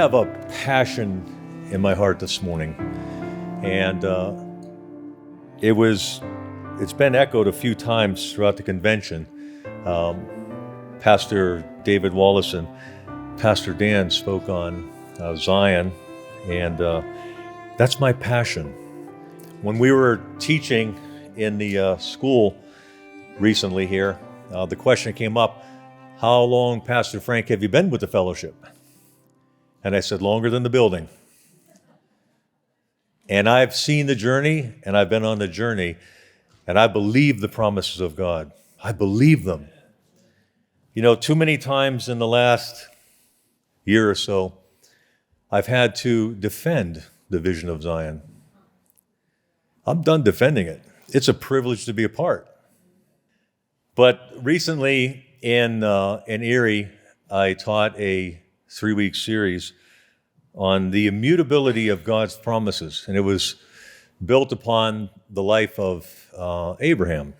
have a passion in my heart this morning, and it's been echoed a few times throughout the convention. Pastor David Wallace and Pastor Dan spoke on Zion, and that's my passion. When we were teaching in the school recently here, the question came up, how long, Pastor Frank, have you been with the fellowship? And I said, longer than the building. And I've seen the journey, and I've been on the journey, and I believe the promises of God. I believe them. You know, too many times in the last year or so, I've had to defend the vision of Zion. I'm done defending it. It's a privilege to be a part. But recently in Erie, I taught a 3-week series on the immutability of God's promises, and it was built upon the life of Abraham.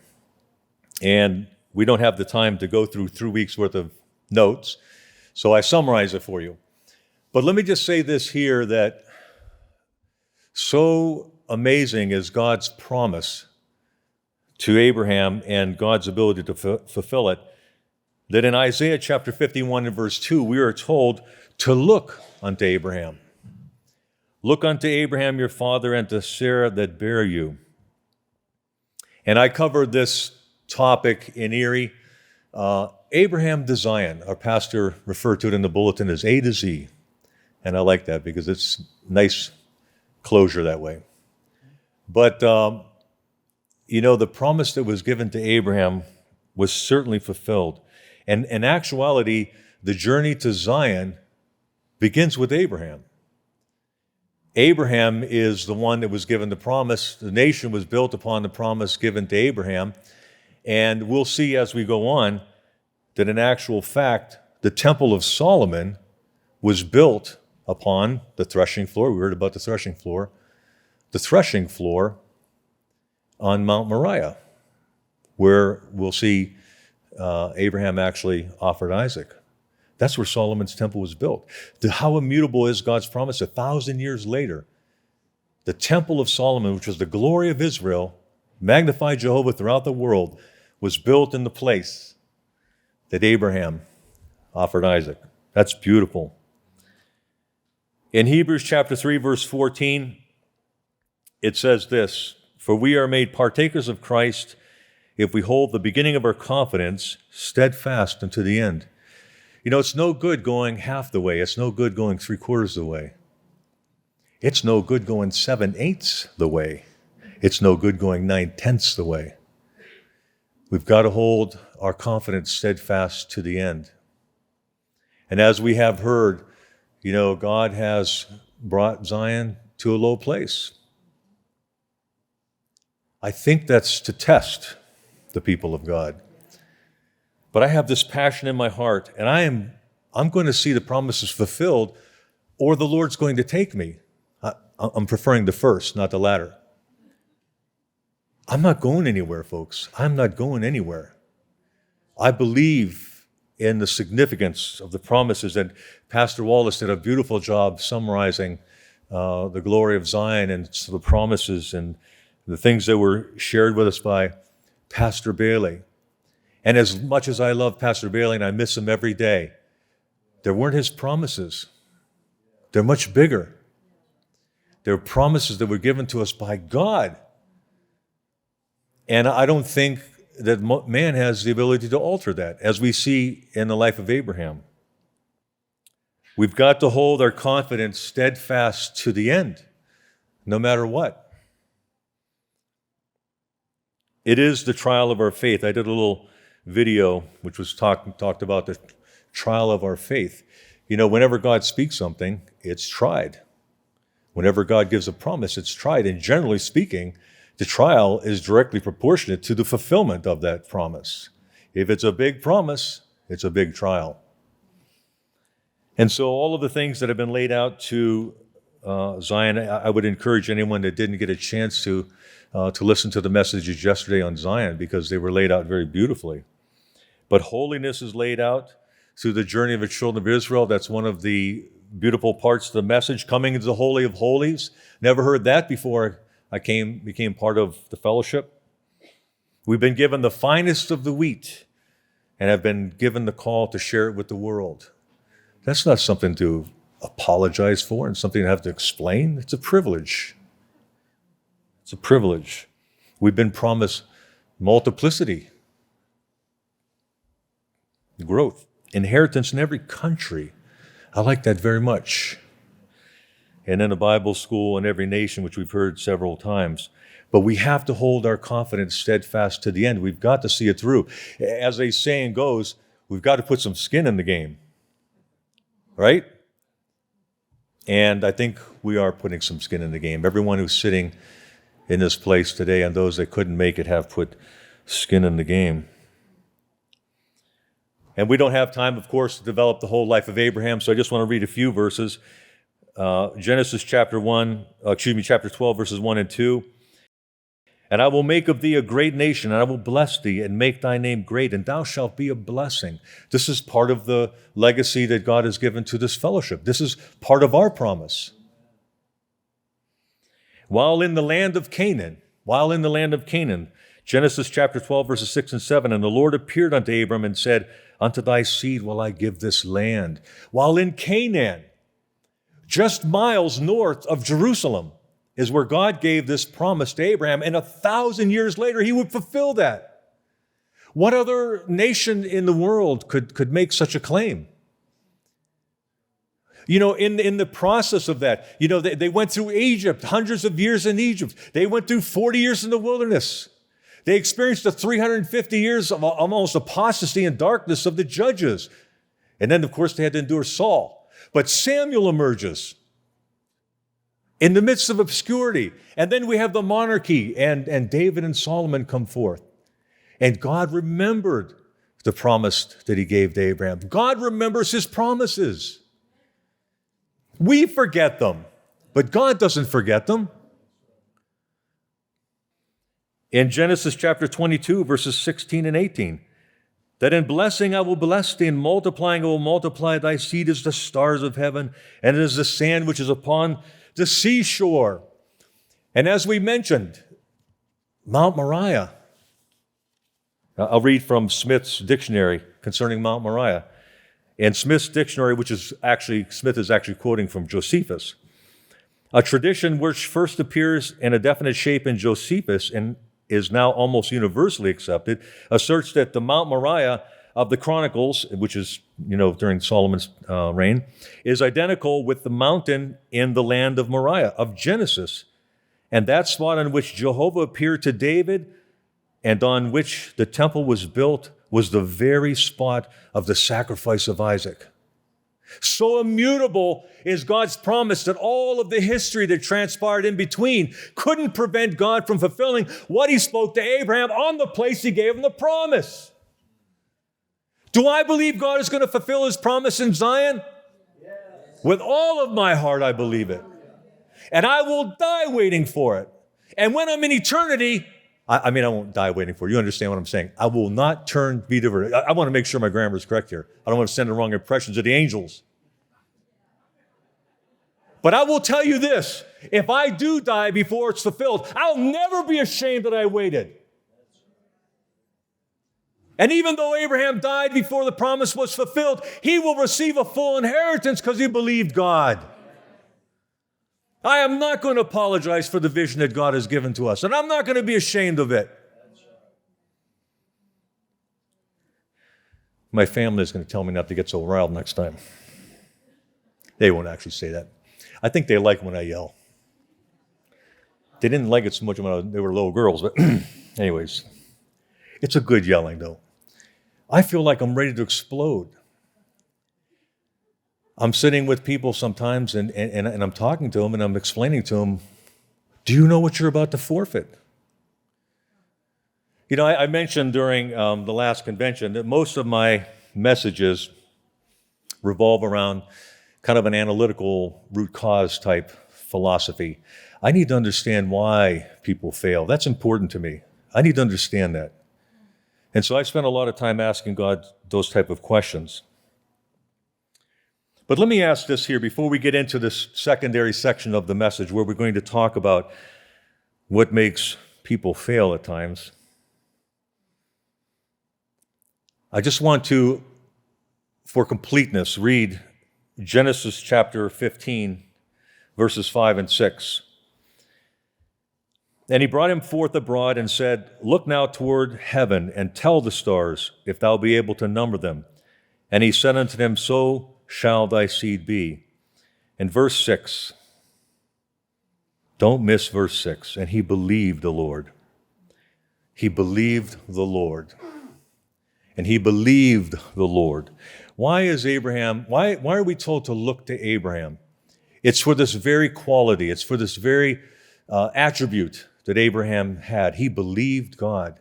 And we don't have the time to go through 3 weeks worth of notes, so I summarize it for you. But let me just say this here, that so amazing is God's promise to Abraham and God's ability to fulfill it, that in Isaiah chapter 51 and verse 2, we are told to look unto Abraham. Look unto Abraham your father and to Sarah that bare you. And I covered this topic in Erie. Abraham to Zion, our pastor referred to it in the bulletin as A to Z. And I like that because it's nice closure that way. But, the promise that was given to Abraham was certainly fulfilled. And in actuality, the journey to Zion begins with Abraham. Abraham is the one that was given the promise. The nation was built upon the promise given to Abraham. And we'll see as we go on that in actual fact, the Temple of Solomon was built upon the threshing floor. We heard about the threshing floor. The threshing floor on Mount Moriah, where we'll see Abraham actually offered Isaac. That's where Solomon's temple was built. How immutable is God's promise? 1,000 years later, the Temple of Solomon, which was the glory of Israel, magnified Jehovah throughout the world, was built in the place that Abraham offered Isaac. That's beautiful. In Hebrews chapter 3, verse 14, it says this, "For we are made partakers of Christ if we hold the beginning of our confidence steadfast unto the end." You know, it's no good going half the way. It's no good going 3/4 the way. It's no good going 7/8 the way. It's no good going 9/10 the way. We've got to hold our confidence steadfast to the end. And as we have heard, God has brought Zion to a low place. I think that's to test the people of God. But I have this passion in my heart, and I'm going to see the promises fulfilled, or the Lord's going to take me. I'm preferring the first, not the latter. I'm not going anywhere, folks. I'm not going anywhere. I believe in the significance of the promises, and Pastor Wallace did a beautiful job summarizing the glory of Zion and the promises and the things that were shared with us by Pastor Bailey. And as much as I love Pastor Bailey and I miss him every day, there weren't his promises. They're much bigger. They're promises that were given to us by God. And I don't think that man has the ability to alter that, as we see in the life of Abraham. We've got to hold our confidence steadfast to the end, no matter what. It is the trial of our faith. I did a little video which was talked about the trial of our faith. Whenever God speaks something, it's tried. Whenever God gives a promise, it's tried. And generally speaking, the trial is directly proportionate to the fulfillment of that promise. If it's a big promise, it's a big trial. And so all of the things that have been laid out to Zion, I would encourage anyone that didn't get a chance to listen to the messages yesterday on Zion, because they were laid out very beautifully. But holiness is laid out through the journey of the children of Israel. That's one of the beautiful parts of the message, coming into the Holy of Holies. Never heard that before I became part of the fellowship. We've been given the finest of the wheat and have been given the call to share it with the world. That's not something to apologize for and something to have to explain. It's a privilege. It's a privilege. We've been promised multiplicity, growth, inheritance in every country. I like that very much. And in a Bible school in every nation, which we've heard several times. But we have to hold our confidence steadfast to the end. We've got to see it through. As a saying goes, we've got to put some skin in the game. Right? And I think we are putting some skin in the game. Everyone who's sitting in this place today and those that couldn't make it have put skin in the game. And we don't have time, of course, to develop the whole life of Abraham, so I just want to read a few verses. Genesis chapter 12, verses 1 and 2. And I will make of thee a great nation, and I will bless thee, and make thy name great, and thou shalt be a blessing. This is part of the legacy that God has given to this fellowship. This is part of our promise. While in the land of Canaan, Genesis chapter 12, verses 6 and 7, and the Lord appeared unto Abram and said, unto thy seed will I give this land. While in Canaan, just miles north of Jerusalem, is where God gave this promise to Abraham, and 1,000 years later, he would fulfill that. What other nation in the world could make such a claim? In the process of that, they went through Egypt, hundreds of years in Egypt. They went through 40 years in the wilderness. They experienced the 350 years of almost apostasy and darkness of the judges. And then, of course, they had to endure Saul. But Samuel emerges in the midst of obscurity. And then we have the monarchy, and David and Solomon come forth. And God remembered the promise that he gave to Abraham. God remembers his promises. We forget them, but God doesn't forget them. In Genesis chapter 22, verses 16 and 18, that in blessing I will bless thee, in multiplying I will multiply thy seed as the stars of heaven, and as the sand which is upon the seashore. And as we mentioned, Mount Moriah. I'll read from Smith's dictionary concerning Mount Moriah. In Smith's dictionary, Smith is actually quoting from Josephus, a tradition which first appears in a definite shape in Josephus and is now almost universally accepted, asserts that the Mount Moriah of the Chronicles, which is, during Solomon's reign, is identical with the mountain in the land of Moriah, of Genesis. And that spot on which Jehovah appeared to David and on which the temple was built was the very spot of the sacrifice of Isaac. So immutable is God's promise that all of the history that transpired in between couldn't prevent God from fulfilling what he spoke to Abraham on the place he gave him the promise. Do I believe God is going to fulfill his promise in Zion? Yes. With all of my heart, I believe it. And I will die waiting for it. And when I'm in eternity, I won't die waiting for it. You understand what I'm saying? I will not be diverted. I want to make sure my grammar is correct here. I don't want to send the wrong impressions to the angels. But I will tell you this, if I do die before it's fulfilled, I'll never be ashamed that I waited. And even though Abraham died before the promise was fulfilled, he will receive a full inheritance because he believed God. I am not going to apologize for the vision that God has given to us, and I'm not going to be ashamed of it. My family is going to tell me not to get so riled next time. They won't actually say that. I think they like when I yell. They didn't like it so much when they were little girls, but anyways, it's a good yelling, though. I feel like I'm ready to explode. I'm sitting with people sometimes, and I'm talking to them, and I'm explaining to them, do you know what you're about to forfeit? I mentioned during the last convention that most of my messages revolve around kind of an analytical root cause type philosophy. I need to understand why people fail. That's important to me. I need to understand that. And so I spent a lot of time asking God those type of questions. But let me ask this here before we get into this secondary section of the message where we're going to talk about what makes people fail at times. I just want to, for completeness, read Genesis chapter 15, verses 5 and 6. And he brought him forth abroad and said, Look now toward heaven and tell the stars, if thou be able to number them. And he said unto them, So shall thy seed be. And verse 6, don't miss verse 6. And he believed the Lord. He believed the Lord. And he believed the Lord. Why are we told to look to Abraham? It's for this very quality. It's for this very attribute that Abraham had. He believed God.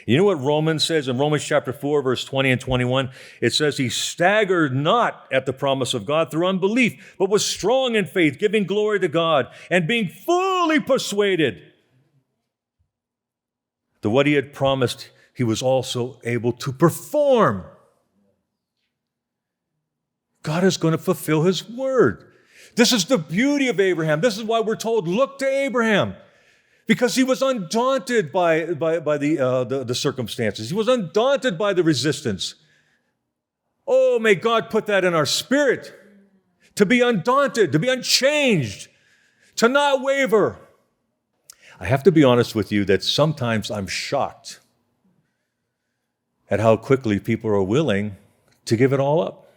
You know what Romans says in Romans chapter 4, verse 20 and 21? It says, he staggered not at the promise of God through unbelief, but was strong in faith, giving glory to God, and being fully persuaded that what he had promised, he was also able to perform. God is going to fulfill his word. This is the beauty of Abraham. This is why we're told, look to Abraham. Because he was undaunted by the circumstances. He was undaunted by the resistance. Oh, may God put that in our spirit. To be undaunted, to be unchanged, to not waver. I have to be honest with you that sometimes I'm shocked at how quickly people are willing to give it all up.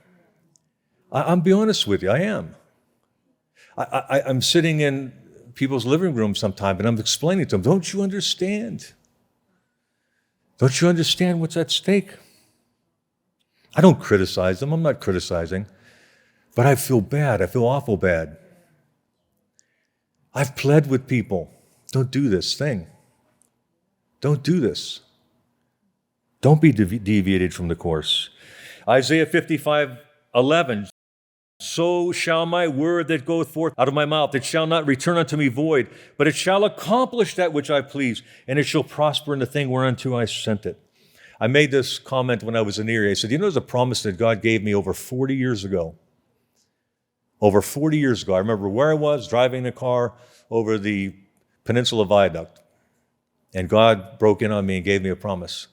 I'll be honest with you, I am. I'm sitting in people's living rooms sometime and I'm explaining to them, don't you understand? Don't you understand what's at stake? I don't criticize them. I'm not criticizing. But I feel bad. I feel awful bad. I've pled with people, don't do this thing. Don't do this. Don't be deviated from the course. Isaiah 55:11. So shall my word that goeth forth out of my mouth, it shall not return unto me void, but it shall accomplish that which I please, and it shall prosper in the thing whereunto I sent it. I made this comment when I was in Erie. I said, there's a promise that God gave me over 40 years ago. Over 40 years ago. I remember where I was, driving the car over the Peninsula Viaduct, and God broke in on me and gave me a promise.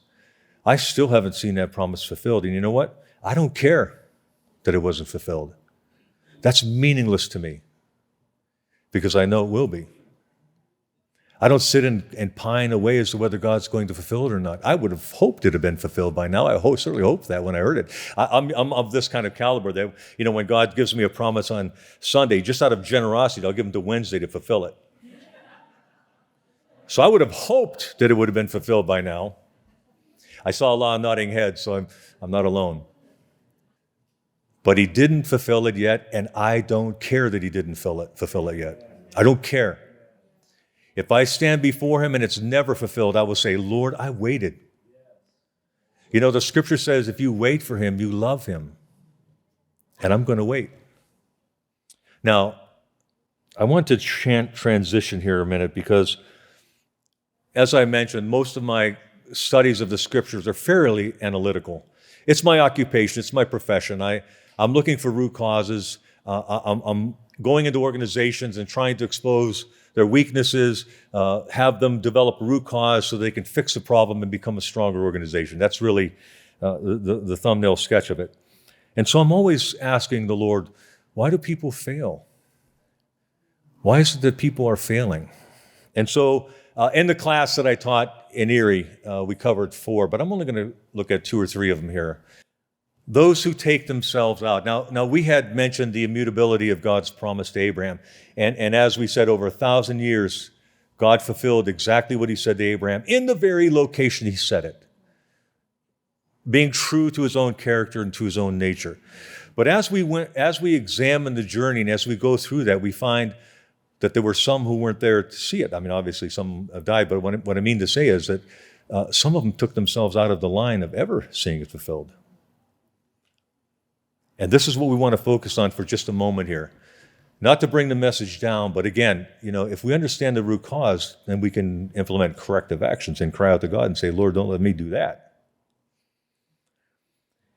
I still haven't seen that promise fulfilled, and you know what? I don't care that it wasn't fulfilled. That's meaningless to me because I know it will be. I don't sit and pine away as to whether God's going to fulfill it or not. I would have hoped it had been fulfilled by now. I certainly hoped that when I heard it. I'm of this kind of caliber that, when God gives me a promise on Sunday, just out of generosity, I'll give him to Wednesday to fulfill it. So I would have hoped that it would have been fulfilled by now. I saw a lot of nodding heads, so I'm not alone. But he didn't fulfill it yet, and I don't care that he didn't fulfill it yet. I don't care. If I stand before him and it's never fulfilled, I will say, Lord, I waited. The scripture says if you wait for him, you love him. And I'm going to wait. Now, I want to transition here a minute because, as I mentioned, most of my studies of the scriptures are fairly analytical. It's my occupation. It's my profession. I'm looking for root causes. I'm going into organizations and trying to expose their weaknesses, have them develop a root cause so they can fix the problem and become a stronger organization. That's really the thumbnail sketch of it. And so I'm always asking the Lord, why do people fail? Why is it that people are failing? And so in the class that I taught in Erie, we covered 4, but I'm only going to look at 2 or 3 of them here. Those who take themselves out. Now we had mentioned the immutability of God's promise to Abraham. And as we said, over 1,000 years, God fulfilled exactly what he said to Abraham in the very location he said it, being true to his own character and to his own nature. But as we examine the journey and as we go through that, we find that there were some who weren't there to see it. I mean, obviously some have died, but what I mean to say is that some of them took themselves out of the line of ever seeing it fulfilled. And this is what we want to focus on for just a moment here. Not to bring the message down, but again, if we understand the root cause, then we can implement corrective actions and cry out to God and say, Lord, don't let me do that.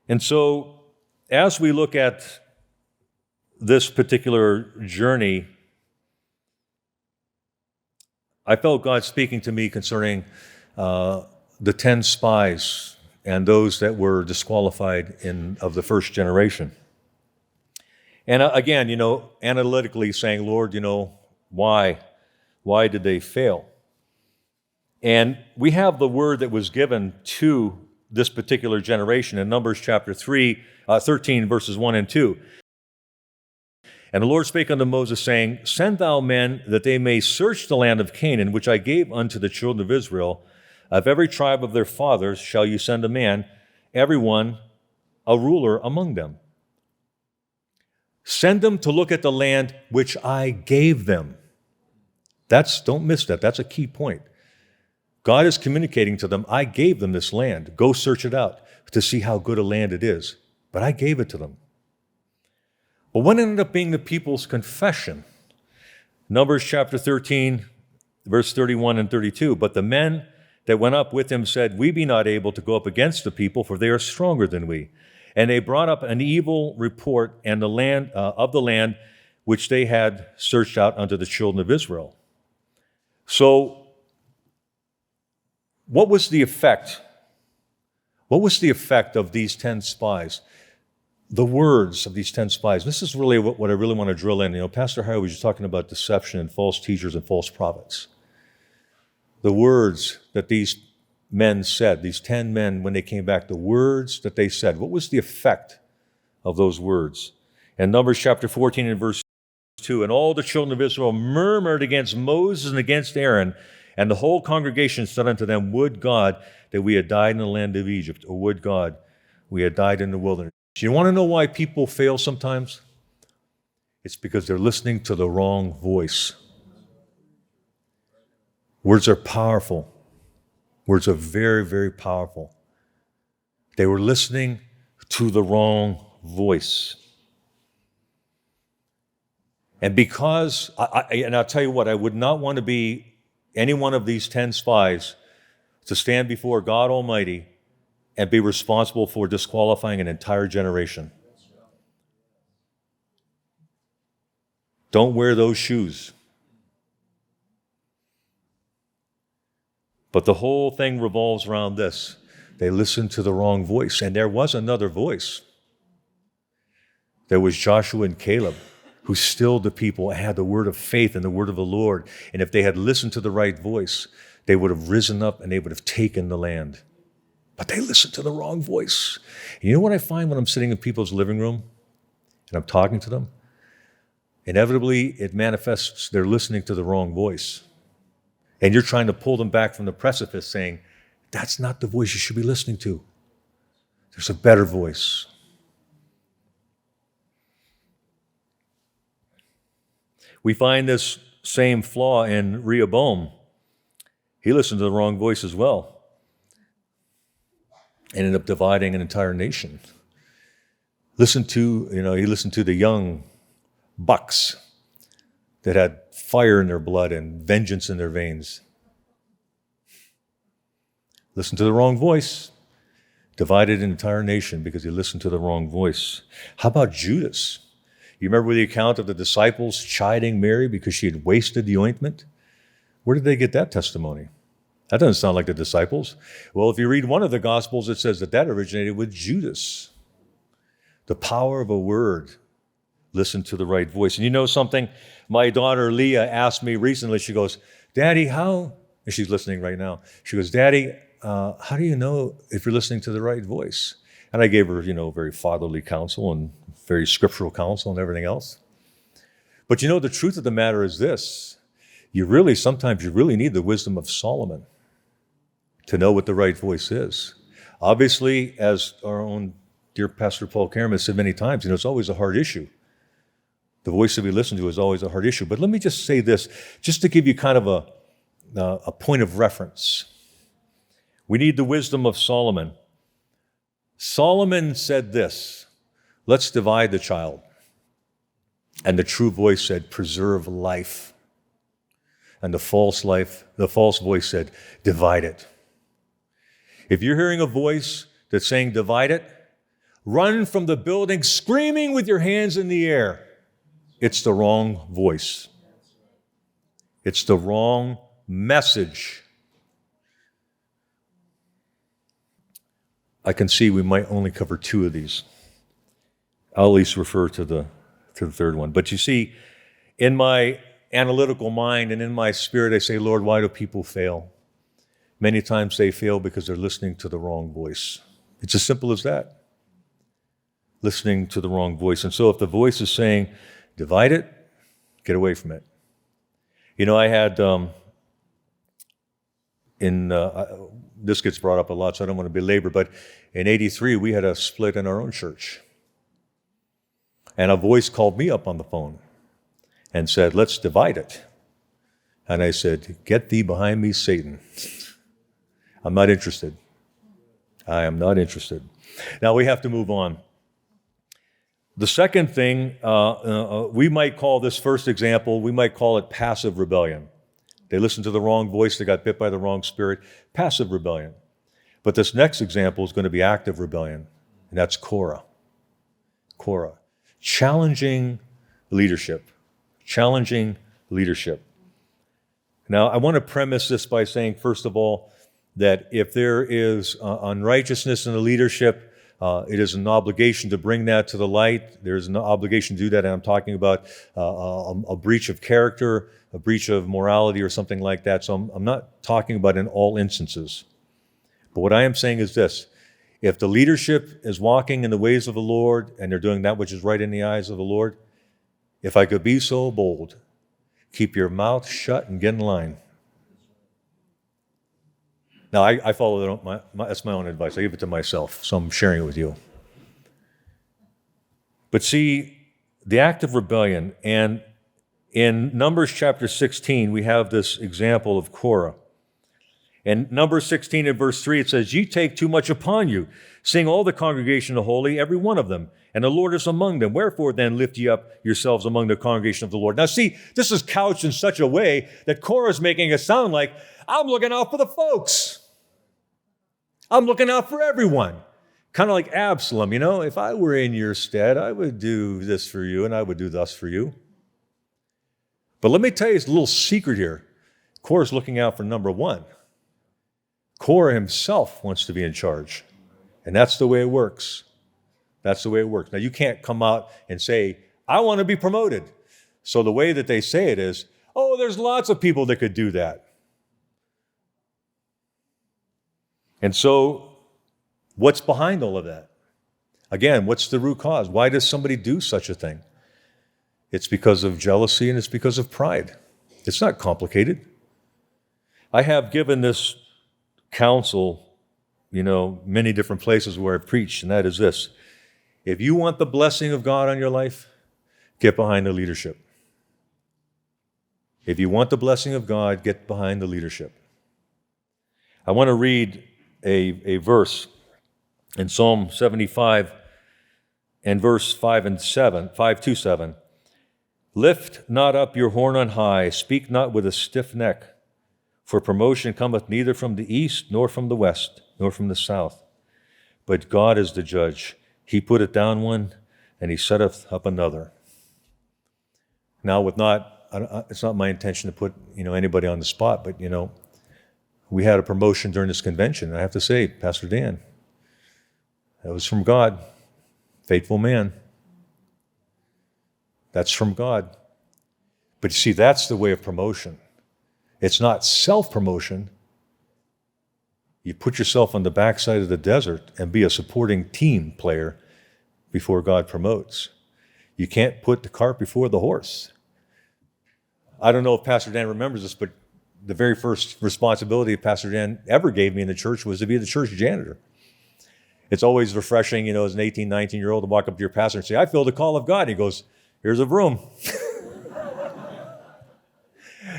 And so, as we look at this particular journey, I felt God speaking to me concerning the 10 spies and those that were disqualified of the first generation. And again, analytically saying, Lord, why? Why did they fail? And we have the word that was given to this particular generation in Numbers chapter 13, verses 1 and 2. And the Lord spake unto Moses, saying, Send thou men, that they may search the land of Canaan, which I gave unto the children of Israel. Of every tribe of their fathers shall you send a man, every one a ruler among them. Send them to look at the land which I gave them. Don't miss that. That's a key point. God is communicating to them, I gave them this land. Go search it out to see how good a land it is. But I gave it to them. But what ended up being the people's confession? Numbers chapter 13, verse 31 and 32. But the men that went up with him said, We be not able to go up against the people, for they are stronger than we. And they brought up an evil report and the land of the land which they had searched out unto the children of Israel. So, what was the effect? What was the effect of these 10 spies? The words of these 10 spies. This is really what I really want to drill in. Pastor Harry was just talking about deception and false teachers and false prophets. The words that these men said, these 10 men, when they came back, the words that they said, what was the effect of those words? In Numbers chapter 14 and verse 2, and all the children of Israel murmured against Moses and against Aaron, and the whole congregation said unto them, Would God that we had died in the land of Egypt, or would God we had died in the wilderness. You want to know why people fail sometimes? It's because they're listening to the wrong voice. Words are powerful. Words are very, very powerful. They were listening to the wrong voice. And because, and I'll tell you what, I would not want to be any one of these 10 spies to stand before God Almighty and be responsible for disqualifying an entire generation. Don't wear those shoes. But the whole thing revolves around this. They listened to the wrong voice. And there was another voice. There was Joshua and Caleb, who stilled the people and had the word of faith and the word of the Lord. And if they had listened to the right voice, they would have risen up and they would have taken the land. But they listened to the wrong voice. And you know what I find when I'm sitting in people's living room and I'm talking to them? Inevitably, it manifests they're listening to the wrong voice. And you're trying to pull them back from the precipice saying, that's not the voice you should be listening to. There's a better voice. We find this same flaw in Rehoboam. He listened to the wrong voice as well. Ended up dividing an entire nation. He listened to the young bucks that had fire in their blood and vengeance in their veins. Listened to the wrong voice. Divided an entire nation because he listened to the wrong voice. How about Judas? You remember the account of the disciples chiding Mary because she had wasted the ointment? Where did they get that testimony? That doesn't sound like the disciples. Well, if you read one of the Gospels, it says that originated with Judas. The power of a word. Listen to the right voice. And you know something? My daughter Leah asked me recently, she goes, Daddy, how, and she's listening right now. She goes, Daddy, how do you know if you're listening to the right voice? And I gave her, very fatherly counsel and very scriptural counsel and everything else. But the truth of the matter is this. Sometimes you really need the wisdom of Solomon to know what the right voice is. Obviously, as our own dear Pastor Paul Karam has said many times, it's always a hard issue. The voice that we listen to is always a hard issue. But let me just say this, just to give you kind of a point of reference. We need the wisdom of Solomon. Solomon said this, let's divide the child. And the true voice said, preserve life. And the false voice said, divide it. If you're hearing a voice that's saying divide it, run from the building screaming with your hands in the air. It's the wrong voice. It's the wrong message. I can see we might only cover two of these. I'll at least refer to the third one. But you see, in my analytical mind and in my spirit, I say, Lord, why do people fail? Many times they fail because they're listening to the wrong voice. It's as simple as that. Listening to the wrong voice. And so if the voice is saying, divide it, get away from it. You know, I had, this gets brought up a lot, so I don't want to belabor, but in '83, we had a split in our own church. And a voice called me up on the phone and said, let's divide it. And I said, get thee behind me, Satan. I'm not interested. I am not interested. Now we have to move on. The second thing, we might call this first example, we might call it passive rebellion. They listened to the wrong voice, they got bit by the wrong spirit, passive rebellion. But this next example is going to be active rebellion, and that's Korah. Korah. Challenging leadership. Challenging leadership. Now, I want to premise this by saying, first of all, that if there is unrighteousness in the leadership, it is an obligation to bring that to the light. There's an obligation to do that, and I'm talking about a breach of character, a breach of morality, or something like that. So I'm not talking about in all instances. But what I am saying is this. If the leadership is walking in the ways of the Lord, and they're doing that which is right in the eyes of the Lord, if I could be so bold, keep your mouth shut and get in line. Now, I follow that. That's my own advice. I give it to myself, so I'm sharing it with you. But see, the act of rebellion, and in Numbers chapter 16, we have this example of Korah. In Numbers 16 and verse 3, it says, ye take too much upon you, seeing all the congregation are holy, every one of them, and the Lord is among them. Wherefore then lift ye up yourselves among the congregation of the Lord. Now see, this is couched in such a way that Korah is making it sound like, I'm looking out for the folks. I'm looking out for everyone. Kind of like Absalom, you know, if I were in your stead, I would do this for you and I would do thus for you. But let me tell you a little secret here. Korah's looking out for number one. Korah himself wants to be in charge. And that's the way it works. That's the way it works. Now, you can't come out and say, I want to be promoted. So the way that they say it is, oh, there's lots of people that could do that. And so, what's behind all of that? Again, what's the root cause? Why does somebody do such a thing? It's because of jealousy and it's because of pride. It's not complicated. I have given this counsel, many different places where I've preached, and that is this. If you want the blessing of God on your life, get behind the leadership. If you want the blessing of God, get behind the leadership. I want to read a verse in Psalm 75 and verse 5 to 7. Lift not up your horn on high, speak not with a stiff neck, for promotion cometh neither from the east, nor from the west, nor from the south. But God is the judge. He putteth down one, and he setteth up another. Now, it's not my intention to put anybody on the spot, but we had a promotion during this convention. And I have to say, Pastor Dan, that was from God. Faithful man. That's from God. But you see, that's the way of promotion. It's not self-promotion. You put yourself on the backside of the desert and be a supporting team player before God promotes. You can't put the cart before the horse. I don't know if Pastor Dan remembers this, but the very first responsibility Pastor Dan ever gave me in the church was to be the church janitor. It's always refreshing, as an 18, 19-year-old to walk up to your pastor and say, I feel the call of God. He goes, here's a broom.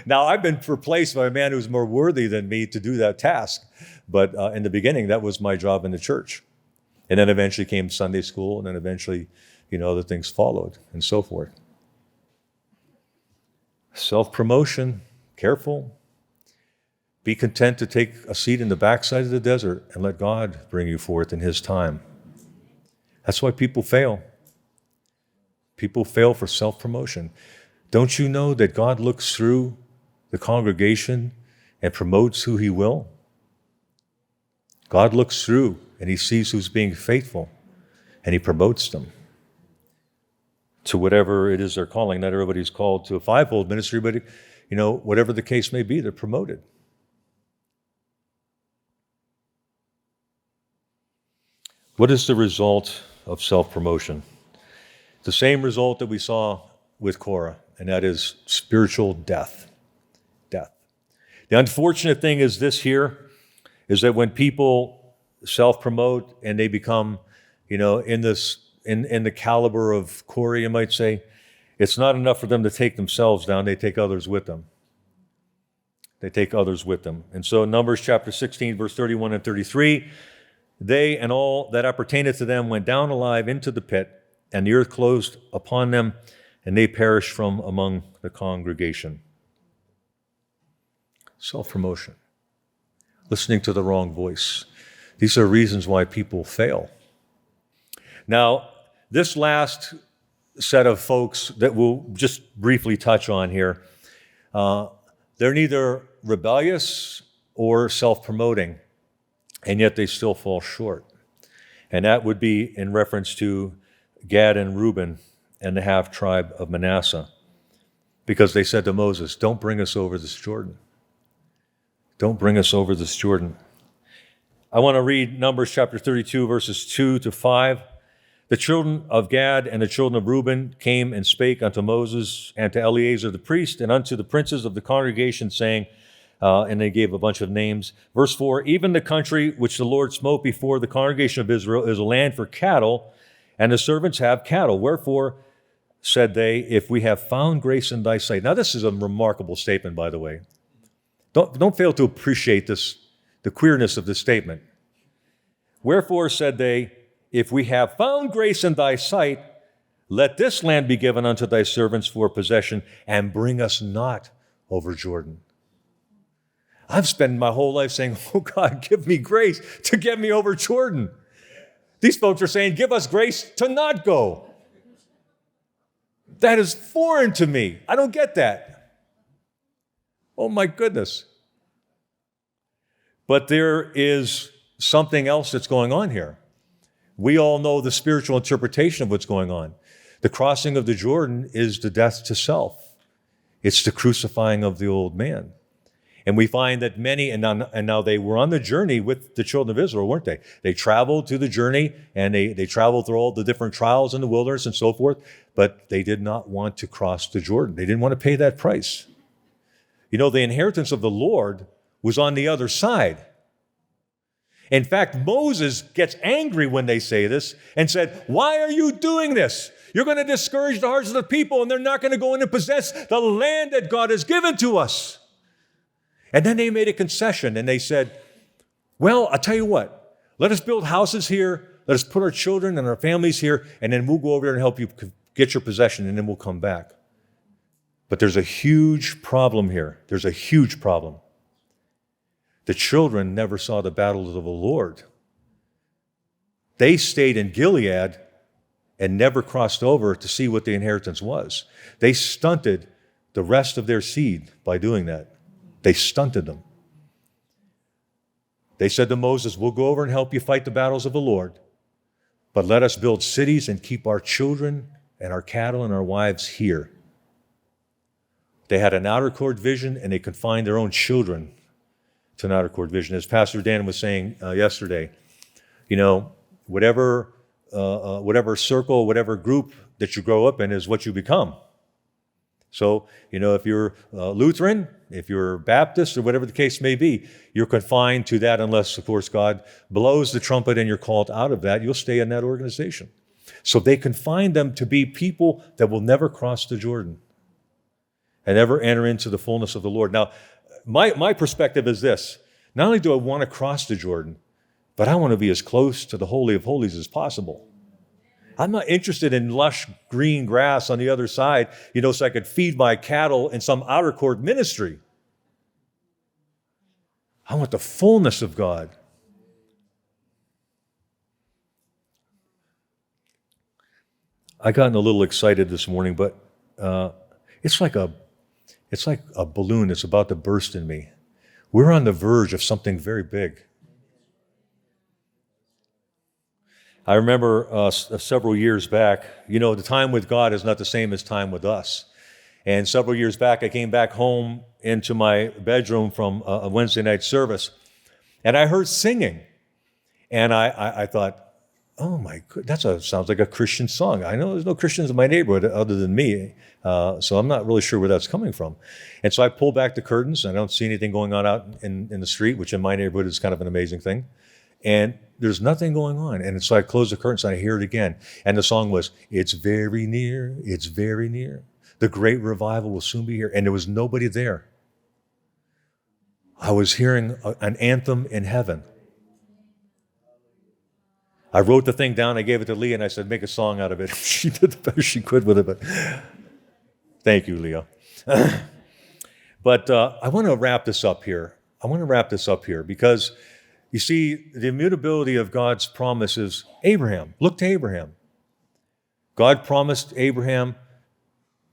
Now, I've been replaced by a man who's more worthy than me to do that task. But in the beginning, that was my job in the church. And then eventually came Sunday school, and then eventually, other things followed, and so forth. Self-promotion, careful. Be content to take a seat in the backside of the desert and let God bring you forth in His time. That's why people fail. People fail for self-promotion. Don't you know that God looks through the congregation and promotes who he will? God looks through and he sees who's being faithful and he promotes them to whatever it is they're calling. Not everybody's called to a fivefold ministry, but whatever the case may be, they're promoted. What is the result of self-promotion? The same result that we saw with Korah, and that is spiritual death. Death. The unfortunate thing is this here, is that when people self-promote and they become, in the caliber of Korah, you might say, it's not enough for them to take themselves down, they take others with them. They take others with them. And so Numbers chapter 16, verse 31 and 33, they and all that appertaineth to them went down alive into the pit, and the earth closed upon them, and they perished from among the congregation. Self-promotion. Listening to the wrong voice. These are reasons why people fail. Now, this last set of folks that we'll just briefly touch on here, they're neither rebellious or self-promoting, and yet they still fall short. And that would be in reference to Gad and Reuben and the half-tribe of Manasseh, because they said to Moses, don't bring us over this Jordan. Don't bring us over this Jordan. I want to read Numbers chapter 32, verses 2 to 5. The children of Gad and the children of Reuben came and spake unto Moses and to Eleazar the priest and unto the princes of the congregation, saying, and they gave a bunch of names. Verse 4, even the country which the Lord smote before the congregation of Israel is a land for cattle, and the servants have cattle. Wherefore, said they, if we have found grace in thy sight. Now this is a remarkable statement, by the way. Don't fail to appreciate this, the queerness of this statement. Wherefore, said they, if we have found grace in thy sight, let this land be given unto thy servants for possession, and bring us not over Jordan. I've spent my whole life saying, oh God, give me grace to get me over Jordan. These folks are saying, give us grace to not go. That is foreign to me. I don't get that. Oh my goodness. But there is something else that's going on here. We all know the spiritual interpretation of what's going on. The crossing of the Jordan is the death to self. It's the crucifying of the old man. And we find that many, and now they were on the journey with the children of Israel, weren't they? They traveled to the journey, and they traveled through all the different trials in the wilderness and so forth, but they did not want to cross the Jordan. They didn't want to pay that price. The inheritance of the Lord was on the other side. In fact, Moses gets angry when they say this and said, why are you doing this? You're going to discourage the hearts of the people, and they're not going to go in and possess the land that God has given to us. And then they made a concession, and they said, well, I'll tell you what, let us build houses here, let us put our children and our families here, and then we'll go over there and help you get your possession, and then we'll come back. But there's a huge problem here. There's a huge problem. The children never saw the battles of the Lord. They stayed in Gilead and never crossed over to see what the inheritance was. They stunted the rest of their seed by doing that. They stunted them. They said to Moses, we'll go over and help you fight the battles of the Lord, but let us build cities and keep our children and our cattle and our wives here. They had an outer court vision, and they confined their own children to an outer court vision. As Pastor Dan was saying yesterday, whatever circle, whatever group that you grow up in is what you become. So, if you're Lutheran, if you're Baptist, or whatever the case may be, you're confined to that unless, of course, God blows the trumpet and you're called out of that. You'll stay in that organization. So they confined them to be people that will never cross the Jordan and never enter into the fullness of the Lord. Now, my perspective is this. Not only do I want to cross the Jordan, but I want to be as close to the Holy of Holies as possible. I'm not interested in lush green grass on the other side, so I could feed my cattle in some outer court ministry. I want the fullness of God. I gotten a little excited this morning, but it's like a balloon that's about to burst in me. We're on the verge of something very big. I remember several years back, the time with God is not the same as time with us. And several years back, I came back home into my bedroom from a Wednesday night service, and I heard singing. And I thought, oh my goodness, sounds like a Christian song. I know there's no Christians in my neighborhood other than me, so I'm not really sure where that's coming from. And so I pull back the curtains, and I don't see anything going on out in the street, which in my neighborhood is kind of an amazing thing. And there's nothing going on. And so I close the curtains, and I hear it again. And the song was, "It's very near, it's very near. The great revival will soon be here." And there was nobody there. I was hearing an anthem in heaven. I wrote the thing down, I gave it to Leah, and I said, make a song out of it. She did the best she could with it, but thank you, Leah. But I want to wrap this up here. Because, you see, the immutability of God's promise is Abraham. Look to Abraham. God promised Abraham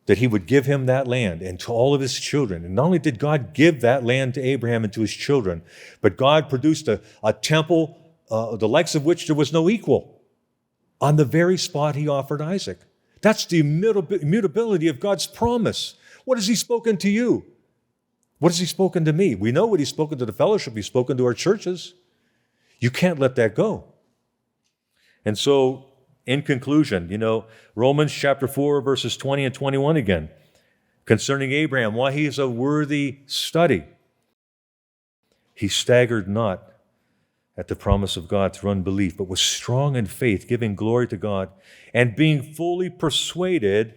that he would give him that land and to all of his children. And not only did God give that land to Abraham and to his children, but God produced a temple the likes of which there was no equal, on the very spot he offered Isaac. That's the immutability of God's promise. What has he spoken to you? What has he spoken to me? We know what he's spoken to the fellowship. He's spoken to our churches. You can't let that go. And so, in conclusion, Romans chapter 4, verses 20 and 21 again, concerning Abraham, why he is a worthy study. He staggered not at the promise of God through unbelief, but was strong in faith, giving glory to God, and being fully persuaded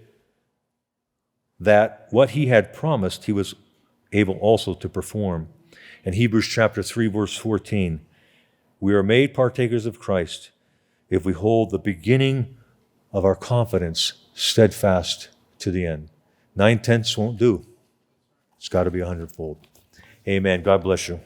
that what he had promised, he was able also to perform. In Hebrews chapter 3, verse 14, we are made partakers of Christ if we hold the beginning of our confidence steadfast to the end. 9/10 won't do. It's got to be 100-fold. Amen. God bless you.